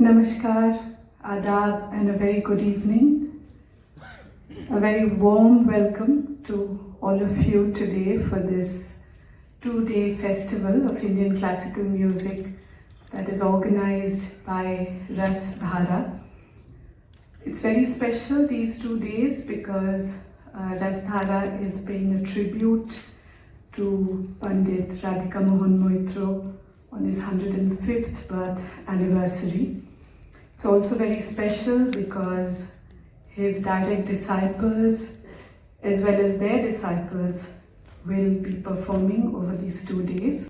Namaskar, Adab, and a very good evening. A very warm welcome to all of you today for this two-day festival of Indian classical music that is organized by Rasdhara. It's very special these 2 days because Rasdhara is paying a tribute to Pandit Radhika Mohan Maitra on his 105th birth anniversary. It's also very special because his direct disciples as well as their disciples will be performing over these 2 days.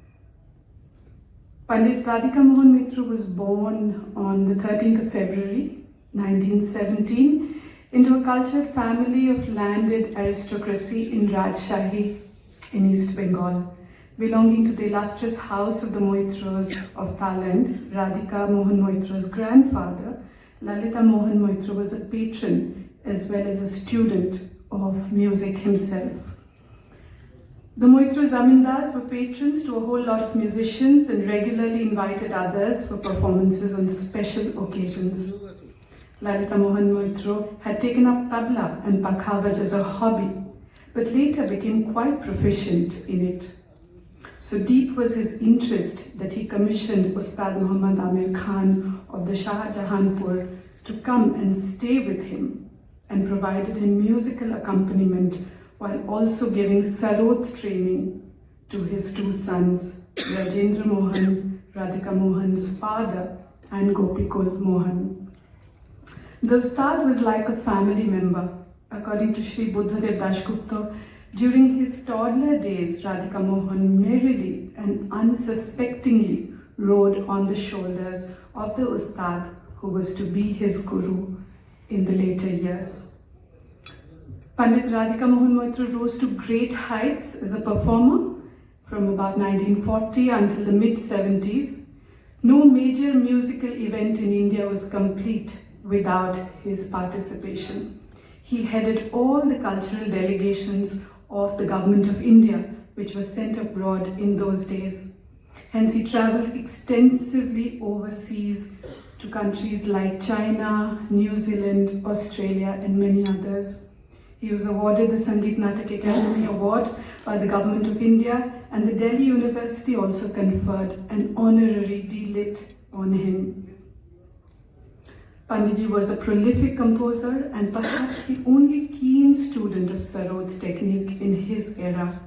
Pandit Radhika Mohan Maitra was born on the 13th of February 1917 into a cultured family of landed aristocracy in Rajshahi in East Bengal. Belonging to the illustrious house of the Maitras of Thailand, Radhika Mohan Maitra's grandfather, Lalita Mohan Maitra, was a patron as well as a student of music himself. The Maitra Zamindars were patrons to a whole lot of musicians and regularly invited others for performances on special occasions. Lalita Mohan Maitra had taken up tabla and pakhavaj as a hobby, but later became quite proficient in it. So deep was his interest that he commissioned Ustad Amjad Ali Khan of the Shahjahapur to come and stay with him and provided him musical accompaniment while also giving Sarod training to his 2 sons, Narendra Mohan, Radhika Mohan's father, and Gopikul Mohan. The Ustad was like a family member. According to Sri Buddhadev Dasgupta, during his toddler days, Radhika Mohan merrily and unsuspectingly rode on the shoulders of the Ustad who was to be his guru in the later years. Pandit Radhika Mohan Maitra rose to great heights as a performer from about 1940 until the mid-70s. No major musical event in India was complete without his participation. He headed all the cultural delegations of the Government of India, which was sent abroad in those days. Hence, he traveled extensively overseas to countries like China, New Zealand, Australia, and many others. He was awarded the Sangeet Natak Academy Award by the Government of India, and the Delhi University also conferred an honorary D.Litt on him. Panditji was a prolific composer and perhaps the only keen student of Sarod technique in his era.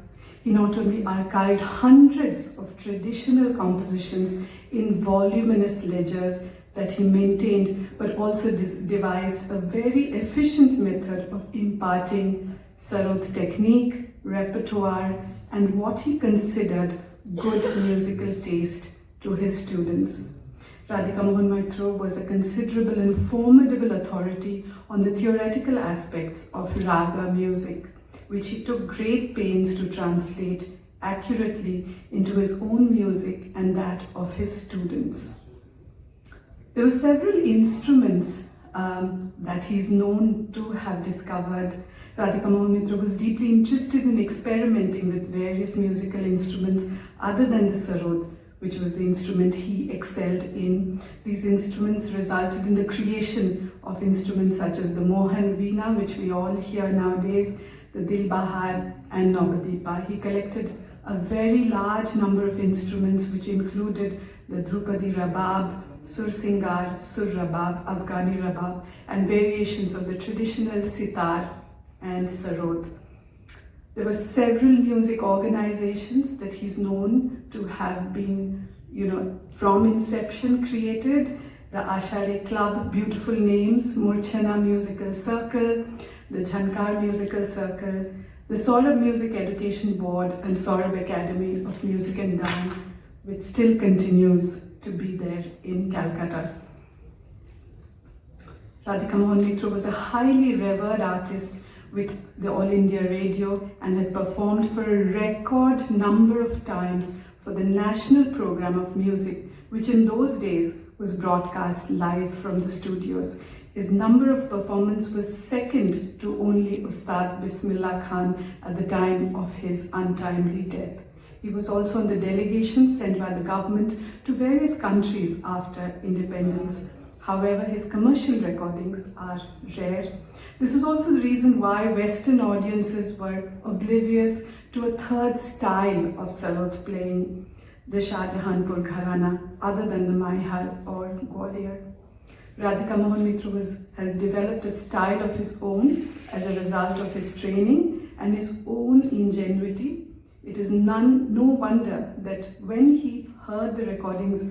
He not only archived hundreds of traditional compositions in voluminous ledgers that he maintained, but also devised a very efficient method of imparting Sarod technique, repertoire, and what he considered good musical taste to his students. Radhika Mohan Maitra was a considerable and formidable authority on the theoretical aspects of Raga music, which he took great pains to translate accurately into his own music and that of his students. There were several instruments that he's known to have discovered. Radhika Mohan Maitra was deeply interested in experimenting with various musical instruments other than the Sarod, which was the instrument he excelled in. These instruments resulted in the creation of instruments such as the Mohan Veena, which we all hear nowadays, the Dil Bahar and Navadipa. He collected a very large number of instruments which included the Drupadi Rabab, Sur Singar, Sur Rabab, Afghani Rabab, and variations of the traditional sitar and sarod. There were several music organizations that he's known to have been, from inception created. The Ashare Club, beautiful names, Murchana Musical Circle, the Jhankar Musical Circle, the Saurabh Music Education Board, and Saurabh Academy of Music and Dance, which still continues to be there in Calcutta. Radhika Mohan Maitra was a highly revered artist with the All India Radio and had performed for a record number of times for the national program of music, which in those days was broadcast live from the studios. His number of performances was second to only Ustad Bismillah Khan at the time of his untimely death. He was also on the delegation sent by the government to various countries after independence. However, his commercial recordings are rare. This is also the reason why Western audiences were oblivious to a third style of Sarod playing, the Shahjahapur Gharana, other than the Maihar or Gwalior. Radhika Mohan Maitra has developed a style of his own as a result of his training and his own ingenuity. It is no wonder that when we hear the recordings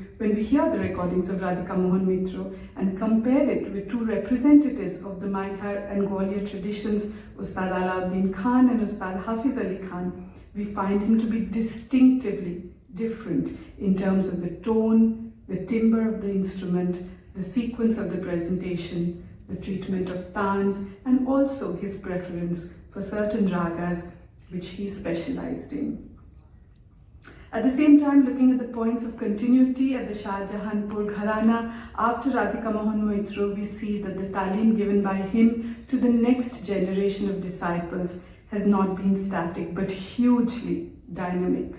of Radhika Mohan Maitra and compare it with two representatives of the Maihar and Gwalior traditions, Ustad Amjad Ali Khan and Ustad Hafiz Ali Khan, we find him to be distinctively different in terms of the tone, the timbre of the instrument, the sequence of the presentation, the treatment of tans, and also his preference for certain ragas which he specialized in. At the same time, looking at the points of continuity at the Shahjahapur Gharana, after Radhika Mohan Maitra, we see that the talim given by him to the next generation of disciples has not been static, but hugely dynamic.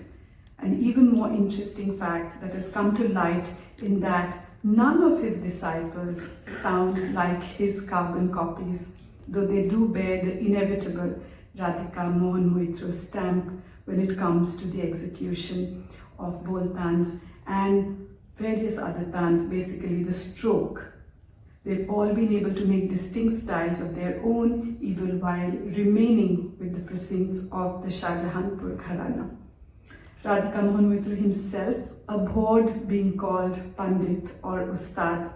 An even more interesting fact that has come to light in that none of his disciples sound like his carbon copies, though they do bear the inevitable Radhika Mohan Maitra stamp when it comes to the execution of bol tans and various other tans, basically the stroke. They've all been able to make distinct styles of their own, even while remaining with the precincts of the Shahjahapur Gharana. Radhika Mohan Maitra himself abhorred being called Pandit or Ustad,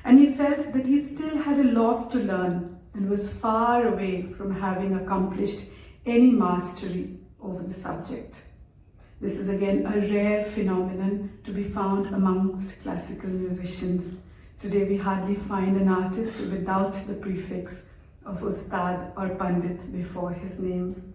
and he felt that he still had a lot to learn and was far away from having accomplished any mastery over the subject. This is again a rare phenomenon to be found amongst classical musicians. Today we hardly find an artist without the prefix of Ustad or Pandit before his name.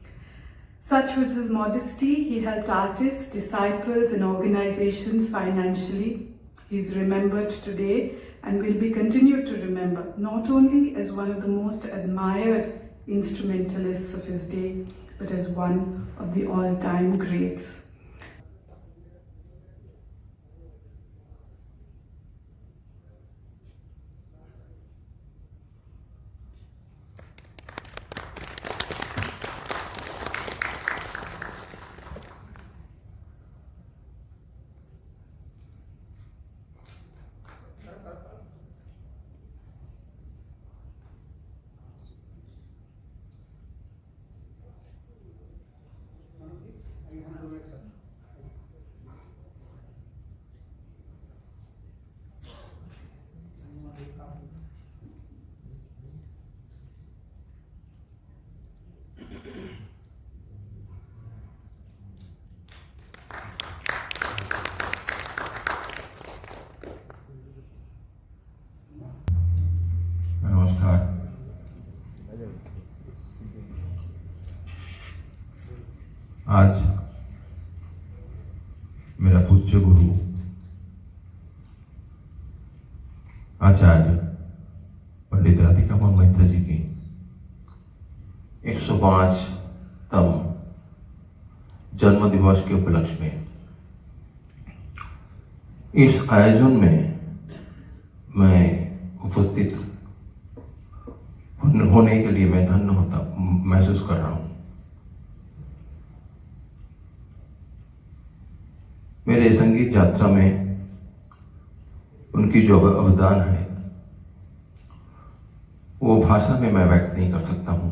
Such was his modesty. He helped artists, disciples, and organizations financially. He is remembered today and will be continued to remember not only as one of the most admired instrumentalists of his day, but as one of the all-time greats. आज मेरा पूज्य गुरु आचार्य पंडित राधिका मोहन मैत्रा जी की 105तम जन्म दिवस के उपलक्ष्य में इस आयोजन में मैं उपस्थित होने के लिए मैं धन्य महसूस कर रहा हूं। मेरे संगीत यात्रा में उनकी जो अवदान है वो भाषा में मैं व्यक्त नहीं कर सकता हूं,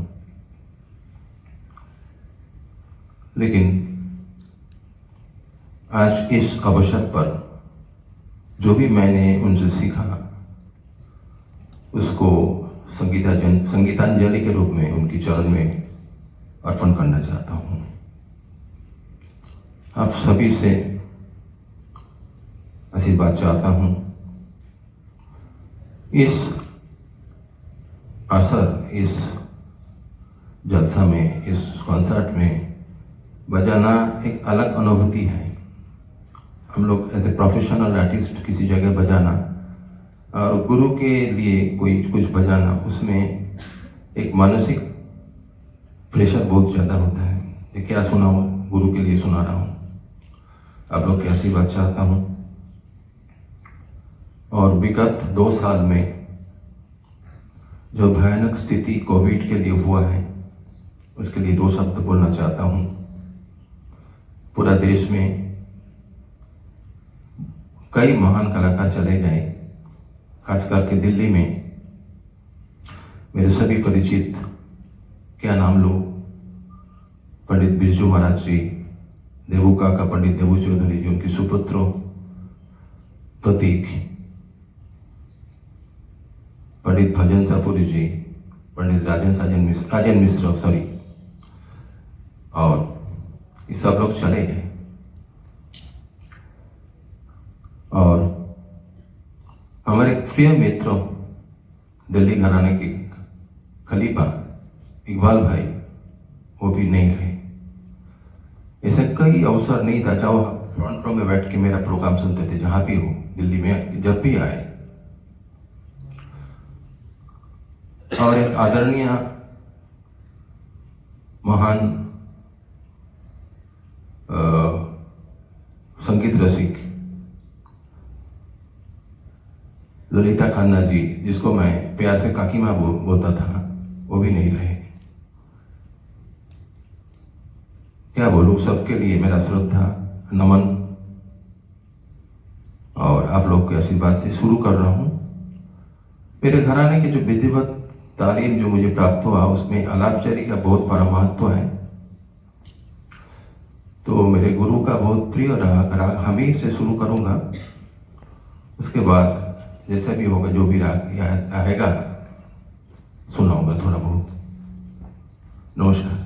लेकिन आज इस अवसर पर जो भी मैंने उनसे सीखा उसको संगीतांजलि के रूप में उनकी चरण में अर्पण करना चाहता हूं। आप सभी से आशीर्वाद चाहता हूं। इस असर, इस जलसा में, इस कॉन्सर्ट में बजाना एक अलग अनुभूति है। हम लोग एज ए प्रोफेशनल आर्टिस्ट किसी जगह बजाना और गुरु के लिए कोई कुछ बजाना, उसमें एक मानसिक प्रेशर बहुत ज़्यादा होता है। ये क्या सुनाऊं, गुरु के लिए सुना रहा हूँ। आप लोग के आशीर्वाद चाहता हूँ। और विगत 2 साल में जो भयानक स्थिति कोविड के लिए हुआ है उसके लिए 2 शब्द बोलना चाहता हूँ। पूरा देश में कई महान कलाकार चले गए, खास करके दिल्ली में मेरे सभी परिचित, क्या नाम लो, पंडित बिरजू महाराज जी, देवू काका पंडित देवू चौधरी जी, उनके सुपुत्रों प्रतीक, पंडित भजन सापुरी जी, पंडित राजन मिश्र सॉरी, और ये सब लोग चले गए। और हमारे प्रिय मित्र दिल्ली घराने के खलीफा इकबाल भाई वो भी नहीं रहे। ऐसा कई अवसर नहीं था, चाहे फ्रंट रो में बैठ के मेरा प्रोग्राम सुनते थे, जहां भी हो दिल्ली में जब भी आए। और एक आदरणीय महान संगीत रसिक ललिता खन्ना जी, जिसको मैं प्यार से काकी माँ बोलता था, वो भी नहीं रहे। क्या बोलूं, सबके लिए मेरा श्रद्धा नमन और आप लोग के आशीर्वाद से शुरू कर रहा हूं। मेरे घराने के जो विधिवत तालीम जो मुझे प्राप्त हुआ उसमें आलापचारी का बहुत बड़ा महत्व है। तो मेरे गुरु का बहुत प्रिय राग हमीर से शुरू करूंगा, उसके बाद जैसा भी होगा, जो भी राग याद आएगा सुनाऊंगा थोड़ा बहुत। नमस्कार।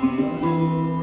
Guru